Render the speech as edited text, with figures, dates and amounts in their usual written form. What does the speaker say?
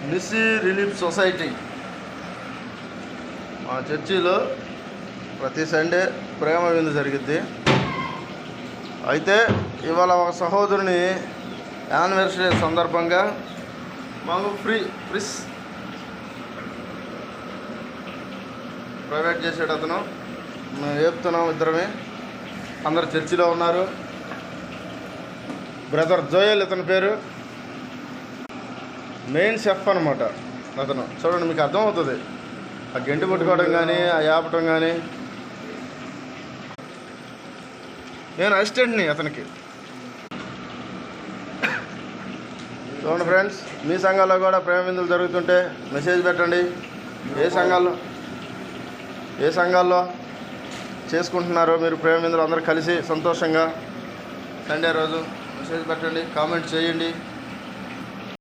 Missy relief society మా చర్చిలో ప్రతి సండే ప్రేమ విందు జరిగిద్ది. అయితే ఇవాళ ఒక సహోదరుని యానివర్సరీ సందర్భంగా మాకు ఫ్రిస్ ప్రైవేట్ చేసాడు అతను. మేము చెప్తున్నాం, ఇద్దరమే అందరు చర్చిలో ఉన్నారు. బ్రదర్ జోయల్ ఇతని పేరు, మెయిన్ షెఫ్ అనమాట అతను. చూడండి, మీకు అర్థమవుతుంది ఆ గెంటి పట్టుకోవడం కానీ ఆ యాపటం కానీ. నేను అసిస్టెంట్ని అతనికి. చూడండి ఫ్రెండ్స్, మీ సంఘాల్లో కూడా ప్రేమ విందులు జరుగుతుంటే మెసేజ్ పెట్టండి. ఏ సంఘాల్లో చేసుకుంటున్నారో మీరు ప్రేమ విందులు అందరూ కలిసి సంతోషంగా సండే రోజు మెసేజ్ పెట్టండి, కామెంట్ చేయండి.